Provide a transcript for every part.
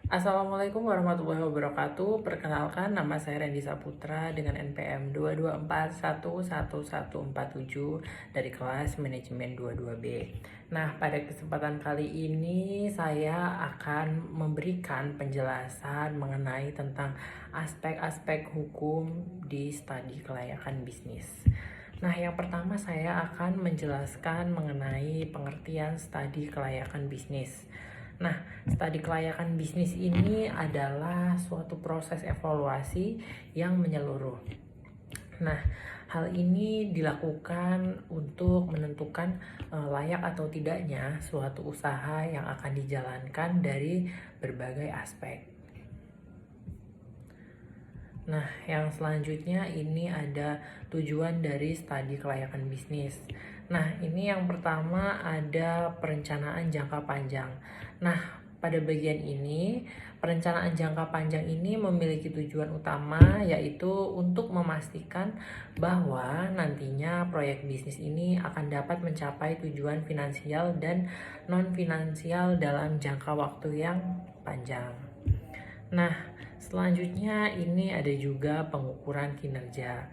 Assalamualaikum warahmatullahi wabarakatuh. Perkenalkan, nama saya Randy Saputra dengan NPM 224111147 dari kelas Manajemen 22B. Nah, pada kesempatan kali ini saya akan memberikan penjelasan mengenai tentang aspek-aspek hukum di studi kelayakan bisnis. Nah, yang pertama saya akan menjelaskan mengenai pengertian studi kelayakan bisnis. Nah, studi kelayakan bisnis ini adalah suatu proses evaluasi yang menyeluruh. Nah, hal ini dilakukan untuk menentukan layak atau tidaknya suatu usaha yang akan dijalankan dari berbagai aspek. Nah, yang selanjutnya ini ada tujuan dari studi kelayakan bisnis. Nah, ini yang pertama ada perencanaan jangka panjang. Nah, pada bagian ini, perencanaan jangka panjang ini memiliki tujuan utama yaitu untuk memastikan bahwa nantinya proyek bisnis ini akan dapat mencapai tujuan finansial dan non-finansial dalam jangka waktu yang panjang. Nah, selanjutnya ini ada juga pengukuran kinerja.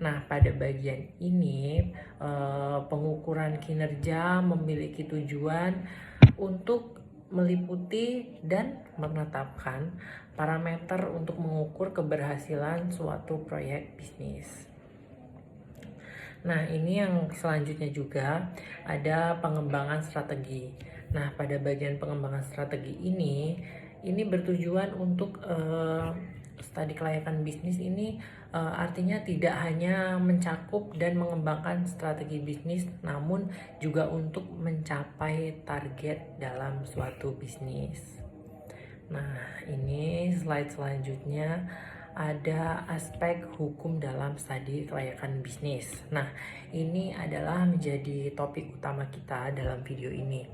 Nah, pada bagian ini pengukuran kinerja memiliki tujuan untuk meliputi dan menetapkan parameter untuk mengukur keberhasilan suatu proyek bisnis. Nah, ini yang selanjutnya juga ada pengembangan strategi. Nah, pada bagian pengembangan strategi ini bertujuan untuk studi kelayakan bisnis ini artinya tidak hanya mencakup dan mengembangkan strategi bisnis, namun juga untuk mencapai target dalam suatu bisnis. Nah, ini slide selanjutnya ada aspek hukum dalam studi kelayakan bisnis. Nah, ini adalah menjadi topik utama kita dalam video ini.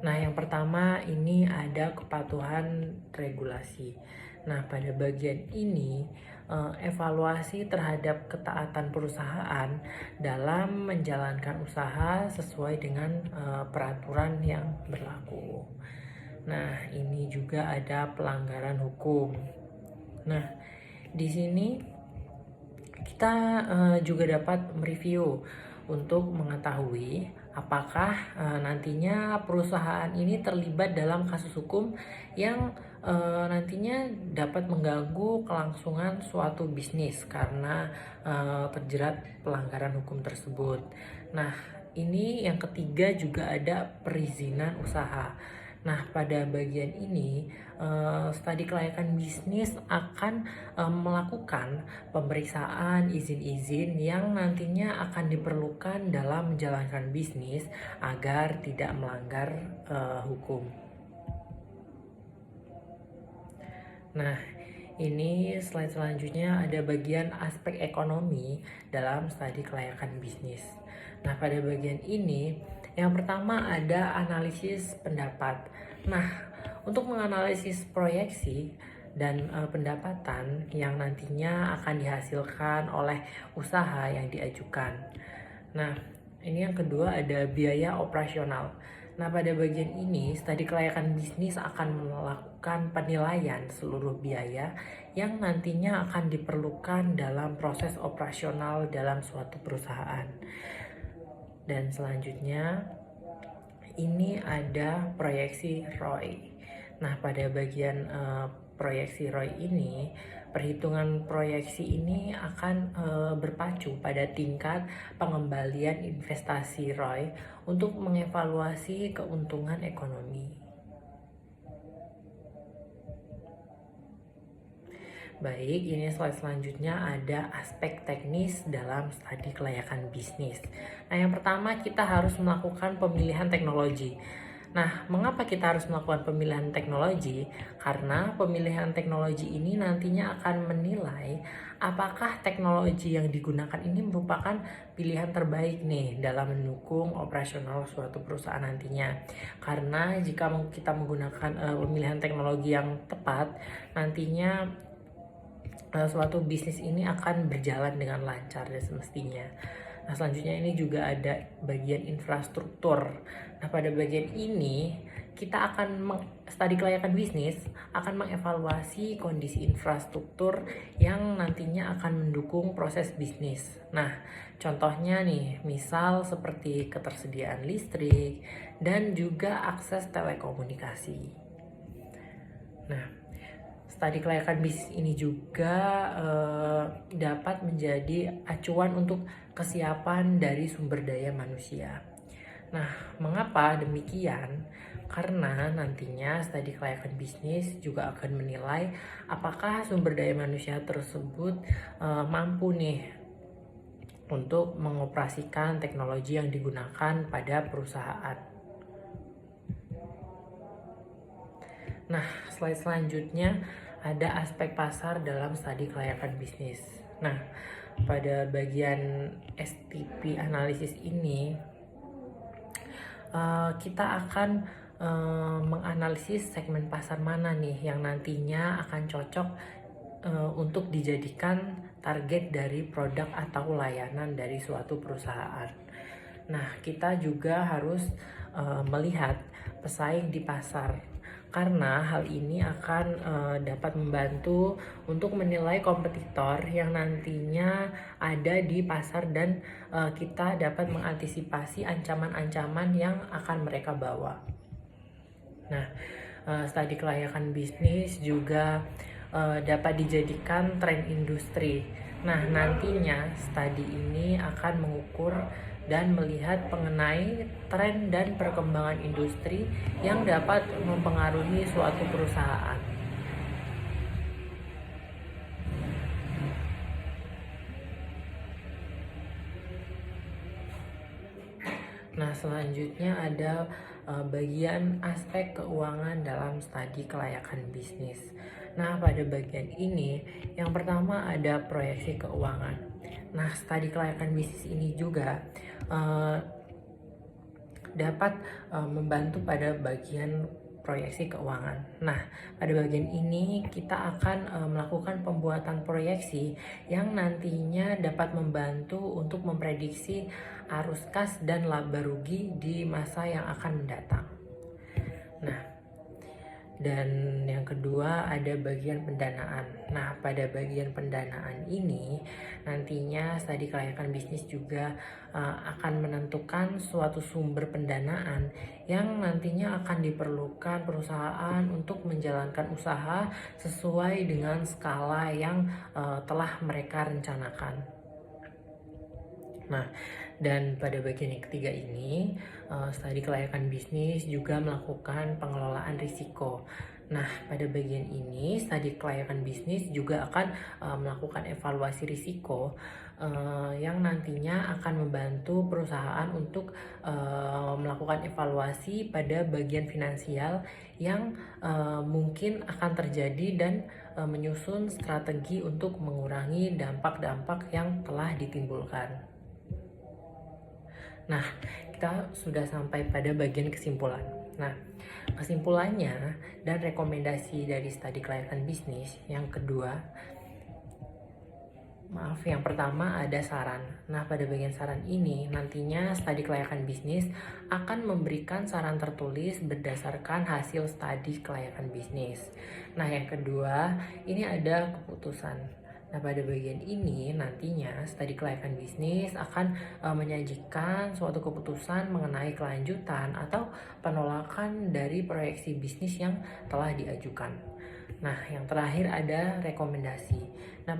Nah, yang pertama ini ada kepatuhan regulasi. Nah, pada bagian ini evaluasi terhadap ketaatan perusahaan dalam menjalankan usaha sesuai dengan peraturan yang berlaku. Nah, ini juga ada pelanggaran hukum. Nah, di sini kita juga dapat mereview untuk mengetahui apakah nantinya perusahaan ini terlibat dalam kasus hukum yang nantinya dapat mengganggu kelangsungan suatu bisnis karena terjerat pelanggaran hukum tersebut. Nah, ini yang ketiga juga ada perizinan usaha. Nah, pada bagian ini, studi kelayakan bisnis akan melakukan pemeriksaan izin-izin yang nantinya akan diperlukan dalam menjalankan bisnis agar tidak melanggar hukum. Nah, ini slide selanjutnya ada bagian aspek ekonomi dalam studi kelayakan bisnis. Nah, pada bagian ini yang pertama ada analisis pendapat. Nah, untuk menganalisis proyeksi dan pendapatan yang nantinya akan dihasilkan oleh usaha yang diajukan. Nah, ini yang kedua ada biaya operasional. Nah, pada bagian ini, studi kelayakan bisnis akan melakukan penilaian seluruh biaya yang nantinya akan diperlukan dalam proses operasional dalam suatu perusahaan. Dan selanjutnya, ini ada proyeksi ROI. Nah, pada bagian proyeksi ROI ini, perhitungan proyeksi ini akan berpacu pada tingkat pengembalian investasi ROI untuk mengevaluasi keuntungan ekonomi. Baik, ini slide selanjutnya ada aspek teknis dalam studi kelayakan bisnis. Nah, yang pertama kita harus melakukan pemilihan teknologi. Nah, mengapa kita harus melakukan pemilihan teknologi? Karena pemilihan teknologi ini nantinya akan menilai apakah teknologi yang digunakan ini merupakan pilihan terbaik nih dalam mendukung operasional suatu perusahaan nantinya. Karena jika kita menggunakan pemilihan teknologi yang tepat, nantinya suatu bisnis ini akan berjalan dengan lancar dan semestinya. Nah, selanjutnya ini juga ada bagian infrastruktur. Nah, pada bagian ini kita akan studi kelayakan bisnis akan mengevaluasi kondisi infrastruktur yang nantinya akan mendukung proses bisnis. Nah, contohnya nih, misal seperti ketersediaan listrik dan juga akses telekomunikasi. Nah, studi kelayakan bisnis ini juga dapat menjadi acuan untuk kesiapan dari sumber daya manusia. Nah, mengapa demikian? Karena nantinya studi kelayakan bisnis juga akan menilai apakah sumber daya manusia tersebut mampu nih untuk mengoperasikan teknologi yang digunakan pada perusahaan. Nah, slide selanjutnya ada aspek pasar dalam studi kelayakan bisnis. Nah, pada bagian STP analisis ini kita akan menganalisis segmen pasar mana nih yang nantinya akan cocok untuk dijadikan target dari produk atau layanan dari suatu perusahaan. Nah, kita juga harus melihat pesaing di pasar, karena hal ini akan dapat membantu untuk menilai kompetitor yang nantinya ada di pasar dan kita dapat mengantisipasi ancaman-ancaman yang akan mereka bawa. Nah, studi kelayakan bisnis juga dapat dijadikan tren industri. Nah, nantinya studi ini akan mengukur dan melihat mengenai tren dan perkembangan industri yang dapat mempengaruhi suatu perusahaan. Nah, selanjutnya ada bagian aspek keuangan dalam studi kelayakan bisnis. Nah, pada bagian ini yang pertama ada proyeksi keuangan. Nah, studi kelayakan bisnis ini juga dapat membantu pada bagian proyeksi keuangan. Nah, pada bagian ini kita akan melakukan pembuatan proyeksi yang nantinya dapat membantu untuk memprediksi arus kas dan laba rugi di masa yang akan mendatang. Nah, dan yang kedua ada bagian pendanaan. Nah, pada bagian pendanaan ini nantinya studi kelayakan bisnis juga akan menentukan suatu sumber pendanaan yang nantinya akan diperlukan perusahaan untuk menjalankan usaha sesuai dengan skala yang telah mereka rencanakan. Nah, dan pada bagian yang ketiga ini, studi kelayakan bisnis juga melakukan pengelolaan risiko. Nah, pada bagian ini, studi kelayakan bisnis juga akan melakukan evaluasi risiko yang nantinya akan membantu perusahaan untuk melakukan evaluasi pada bagian finansial yang mungkin akan terjadi dan menyusun strategi untuk mengurangi dampak-dampak yang telah ditimbulkan. Nah, kita sudah sampai pada bagian kesimpulan. Nah, kesimpulannya dan rekomendasi dari studi kelayakan bisnis yang kedua, yang pertama ada saran. Nah, pada bagian saran ini nantinya studi kelayakan bisnis akan memberikan saran tertulis berdasarkan hasil studi kelayakan bisnis. Nah, yang kedua, ini ada keputusan. Nah, pada bagian ini nantinya studi kelayakan bisnis akan menyajikan suatu keputusan mengenai kelanjutan atau penolakan dari proyeksi bisnis yang telah diajukan. Nah, yang terakhir ada rekomendasi. Nah,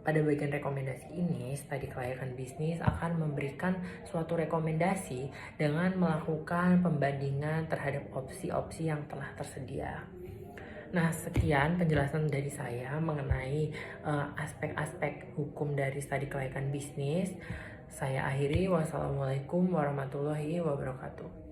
pada bagian rekomendasi ini, studi kelayakan bisnis akan memberikan suatu rekomendasi dengan melakukan pembandingan terhadap opsi-opsi yang telah tersedia. Nah, sekian penjelasan dari saya mengenai aspek-aspek hukum dari studi kelayakan bisnis. Saya akhiri, wassalamualaikum warahmatullahi wabarakatuh.